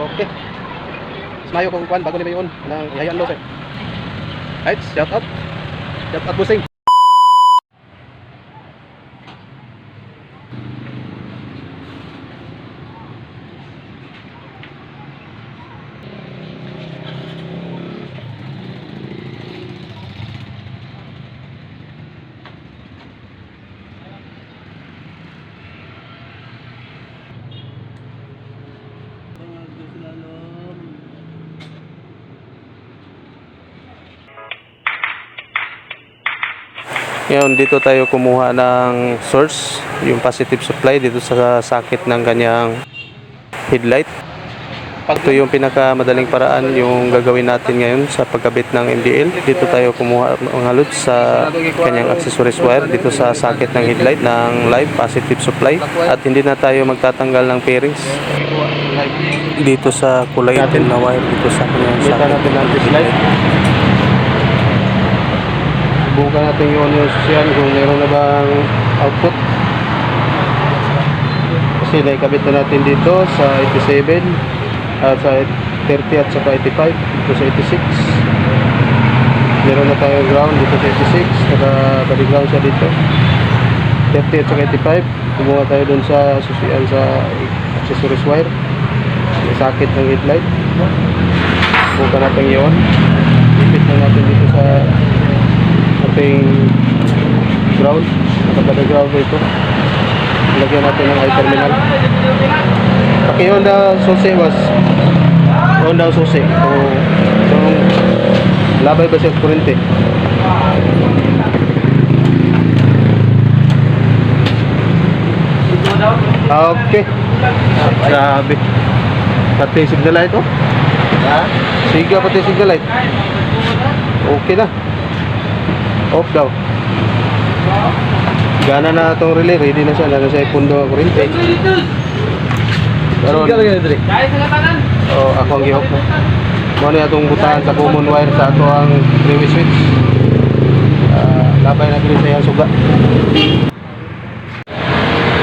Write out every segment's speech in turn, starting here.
Okay. Smayo kung kuan bago ni mayon nang ihayaan lo sir. Right, shout out. Shout out busing. Ngayon, dito tayo kumuha ng source, yung positive supply dito sa sakit ng kanyang headlight. Ito yung pinakamadaling paraan yung gagawin natin ngayon sa pagkabit ng MDL. Dito tayo kumuha ng halot sa kanyang accessories wire dito sa sakit ng headlight ng live positive supply. At hindi na tayo magtatanggal ng pairings dito sa kulay itim na wire dito sa kanyang sakit ng headlight. Bukan natin yung susiyan kung meron na bang output. Kasi naikabit na natin dito sa 87 at sa 30 at saka 85 dito sa 86. Meron na tayong ground dito sa 86, naka-body ground siya dito 30 at saka 85. Kumuha tayo dun sa susiyan sa accessories wire, may sakit ng headlight. Bukan natin yun, ipit na natin dito sa ating ground, nakabada ground ito. Lagyan natin ng eye terminal. Paki Honda susi was Honda susi. So labay ba siya kurente? Okay. Grabe. Pati signal light oh. Siga pati signal light. Okay na. Off daw. Gana na itong relay, ready na siya. Lalo siya pundo kurente. Pero ako ang gihok na. Muna itong butahan sa common wire sa ato ang three-way switch. Labay na gini sa suga.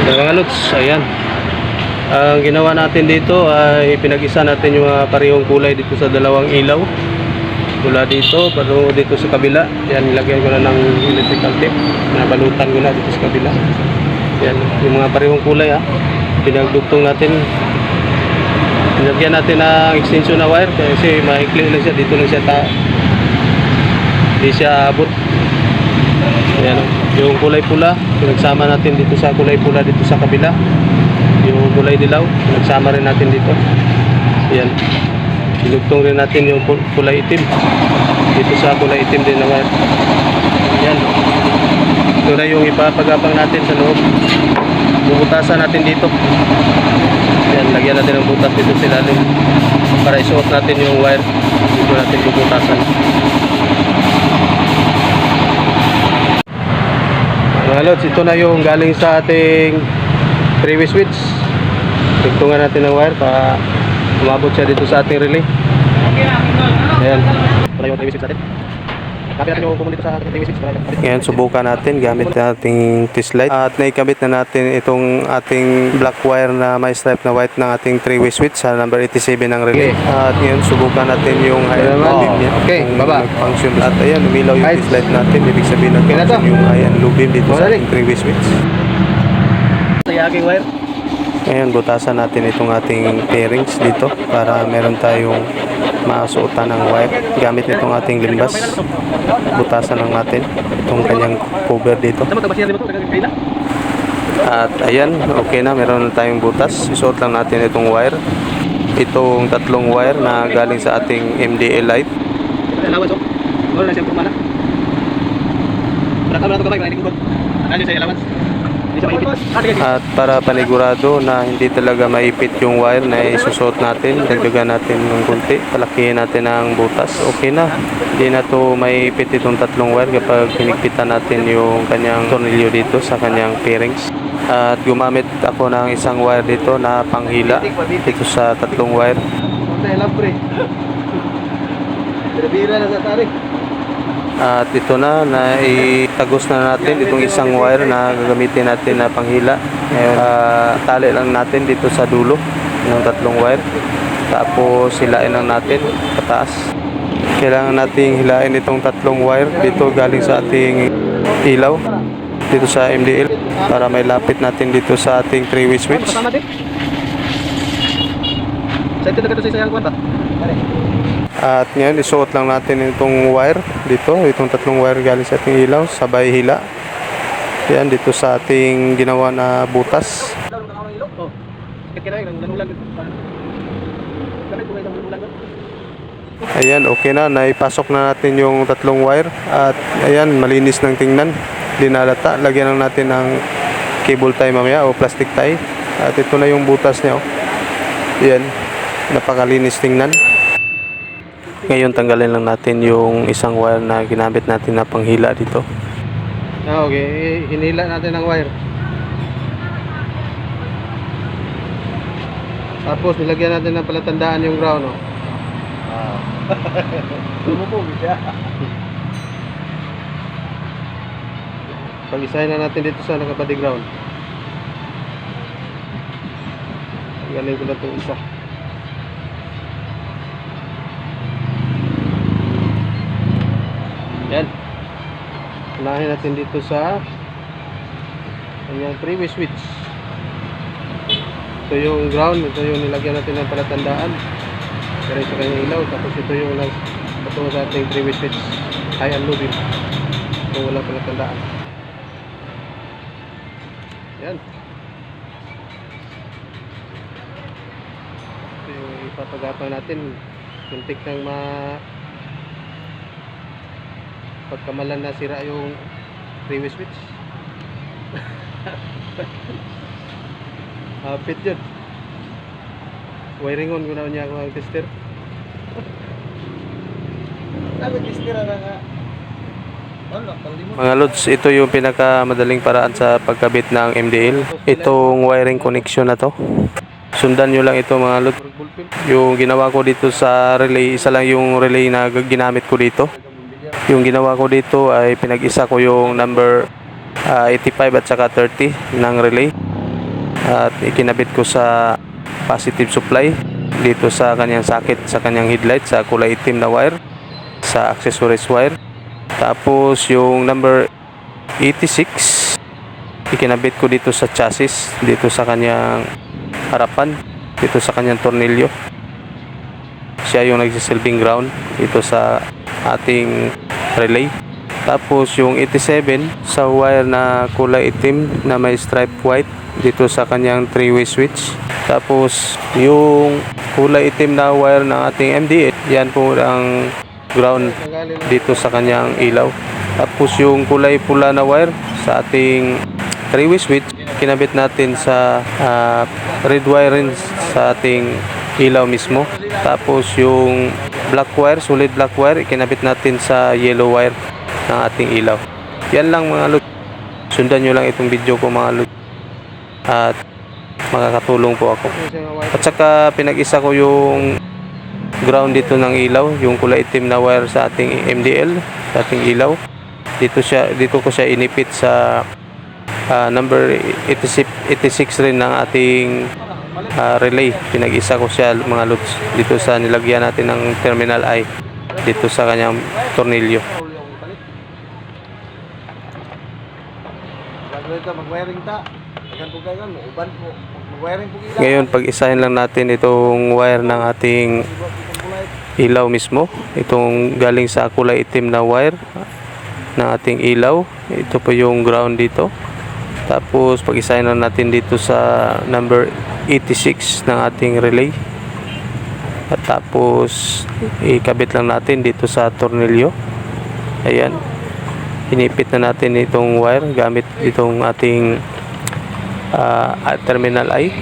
Mga lods, ayan. Ang ginawa natin dito ay pinag-isa natin yung parehong kulay dito sa dalawang ilaw. Mula dito, pero dito sa kabila. Yan, nilagyan ko na ng electrical tape. Nabalutan ko na dito sa kabila. Yan, yung mga parehong kulay pinagdugtong natin. Nilagyan natin ng extension na wire kasi maikli lang siya. Dito lang siya hindi siya abot. Yan, yung kulay pula, pinagsama natin dito sa kulay pula dito sa kabila. Yung kulay dilaw, pinagsama rin natin dito. Yan. Dinugtong rin natin yung kulay itim dito sa kulay itim din na wire. Yan. Ito na yung ipapagapang natin sa loob. Bubutasan natin dito. Yan, lagyan natin ng butas dito sa ilalim para isuot natin yung wire. Dito natin bubutasan. Mga lods, ito na yung galing sa ating three-way switch. Tugtungan natin ng wire para umabot siya dito sa ating relay. Ayan. Ito na yung three-way switch natin. Kapit natin yung dito sa three-way switch. Ngayon, subukan natin gamit nating test light. At naikabit na natin itong ating black wire na may stripe na white ng ating three-way switch sa number 87 ng relay. At ngayon, subukan natin yung high and low beam niya. Okay, baba. Function. At ayan, umilaw yung test light natin. Ibig sabihin natin yung high and low beam dito sa ating three-way switch. Sa aking wire. Ngayon, butasan natin itong ating pairings dito para meron tayong masuotan ng wire. Gamit itong ating limbas. Butasan lang natin itong kanyang cover dito. At ayan, okay na. Meron na tayong butas. Isuot lang natin itong wire. Itong tatlong wire na galing sa ating MDL light. At para panigurado na hindi talaga maipit yung wire na isusot natin, dagdagan natin ng kunti, palakihin natin ang butas. Okay na, hindi na to maipit itong tatlong wire kapag pinigpitan natin yung kanyang tornilyo dito sa kanyang pairings. At gumamit ako ng isang wire dito na panghila dito sa tatlong wire. At ito na, itagos na natin itong isang wire na gagamitin natin na panghila. Ngayon, tali lang natin dito sa dulo ng tatlong wire. Tapos hilain lang natin pataas. Kailangan nating hilain itong tatlong wire dito galing sa ating ilaw dito sa MDL para may lapit natin dito sa ating 3-way switch. At ngayon isuot lang natin itong wire dito, itong tatlong wire galing sa ating ilaw, sabay hila. Yan dito sa ating ginawa na butas. Ayan, okay na, naipasok na natin yung tatlong wire at ayan, malinis ng tingnan, dinalata. Lagyan lang natin ng cable tie mamaya o plastic tie. At ito na yung butas niya, oh. Ayan, napakalinis tingnan. Ngayon tanggalin lang natin yung isang wire na ginamit natin na panghila dito. Okay, hinila natin ang wire. Tapos nilagyan natin ng palatandaan yung ground, oh. Pag-isahin na natin dito sa nakabody ground. Galing ko na itong isa. Yan. Unahin natin dito sa kanyang 3-way switch. Ito yung ground, ito yung nilagyan natin ng palatandaan. Pero sa kanyang ilaw, tapos ito yung patungo sa ating 3-way switch. High and low beam. Ito wala palatandaan. Yan. Ito yung ipapagapan natin. Kuntik ng pagkamalan na sira yung 3-way switch. Hapit yun. Wiring on, guna niya ako ang tester. Mga lods, ito yung pinakamadaling paraan sa pagkabit ng MDL. Itong wiring connection na to. Sundan nyo lang ito mga lods. Yung ginawa ko dito sa relay, isa lang yung relay na ginamit ko dito. Yung ginawa ko dito ay pinag-isa ko yung number 85 at saka 30 ng relay. At ikinabit ko sa positive supply dito sa kanyang socket, sa kanyang headlight, sa kulay itim na wire, sa accessories wire. Tapos yung number 86 ikinabit ko dito sa chassis, dito sa kanyang harapan, dito sa kanyang tornilyo. Siya yung nagsisilbing ground dito sa ating relay. Tapos yung 87 sa wire na kulay itim na may stripe white dito sa kanyang 3-way switch. Tapos yung kulay itim na wire ng ating MDL, yan po ang ground dito sa kanyang ilaw. Tapos yung kulay pula na wire sa ating 3-way switch, kinabit natin sa red wire rin sa ating ilaw mismo. Tapos yung black wire, solid black wire, kinabit natin sa yellow wire ng ating ilaw. Yan lang mga lod. Sundan nyo lang itong video ko mga lod. At makakatulong po ako. At saka pinag-isa ko yung ground dito ng ilaw, yung kulay itim na wire sa ating MDL, sa ating ilaw. Dito ko siya inipit sa number 86 rin ng ating relay. Pinag-isa ko siya mga lods dito sa nilagyan natin ng terminal I dito sa kanyang tornilyo. Ngayon pag-isahin lang natin itong wire ng ating ilaw mismo, itong galing sa kulay itim na wire ng ating ilaw. Ito po yung ground dito. Tapos pag-isahin lang natin dito sa number 86 ng ating relay. At tapos ikabit lang natin dito sa tornilyo. Ayan. Inipit na natin itong wire gamit itong ating terminal I.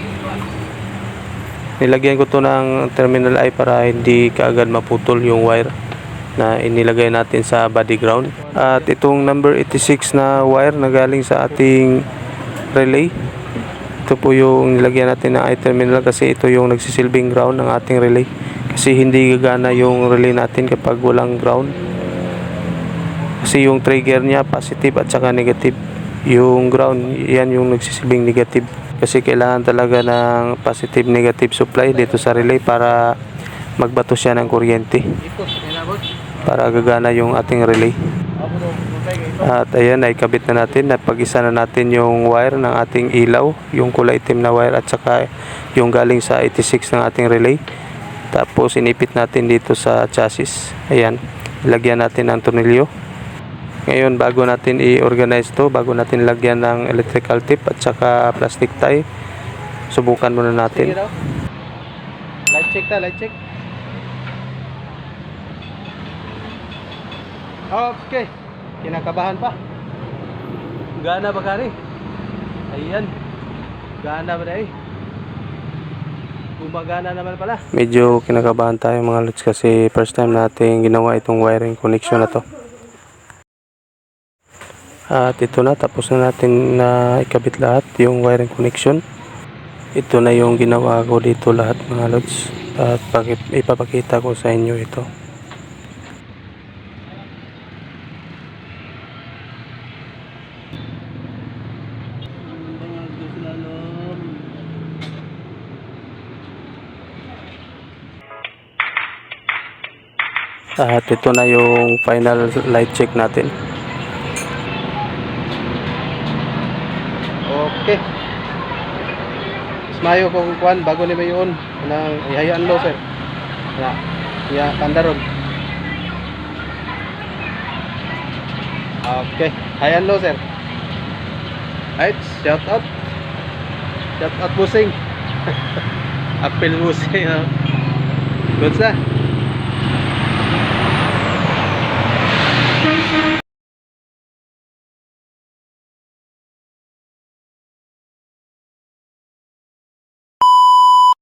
Nilagyan ko to ng terminal I para hindi kaagad maputol yung wire na inilagay natin sa body ground. At itong number 86 na wire na galing sa ating relay, ito po yung nilagyan natin ng I-terminal kasi ito yung nagsisilbing ground ng ating relay. Kasi hindi gagana yung relay natin kapag walang ground. Kasi yung trigger niya positive at saka negative. Yung ground, yan yung nagsisilbing negative. Kasi kailangan talaga ng positive negative supply dito sa relay para magbato siya ng kuryente para gagana yung ating relay. At ayan, ay kabit na natin at pag-isa na natin yung wire ng ating ilaw, yung kulay itim na wire at saka yung galing sa 86 ng ating relay. Tapos inipit natin dito sa chassis. Ayan, lagyan natin ng tornilyo. Ngayon, bago natin i-organize to, bago natin lagyan ng electrical tip at saka plastic tie, subukan muna natin. Light check ta, light check. Okay. Kinakabahan pa. Gana ba kari? Ayan. Gana ba dahil? Gumagana naman pala. Medyo kinakabahan tayo mga lods kasi first time natin ginawa itong wiring connection na to. At ito na, tapos na natin na ikabit lahat yung wiring connection. Ito na yung ginawa ko dito lahat mga lods. At ipapakita ko sa inyo ito. At ito na yung final light check natin. Okay. Smayo ko kuan bago ni mayon nang ihayaan lo sir. Na. Ya kandaron. Okay. Hayaan lo sir. Right, shout out. Shout out busing. Apel busing. Good sa.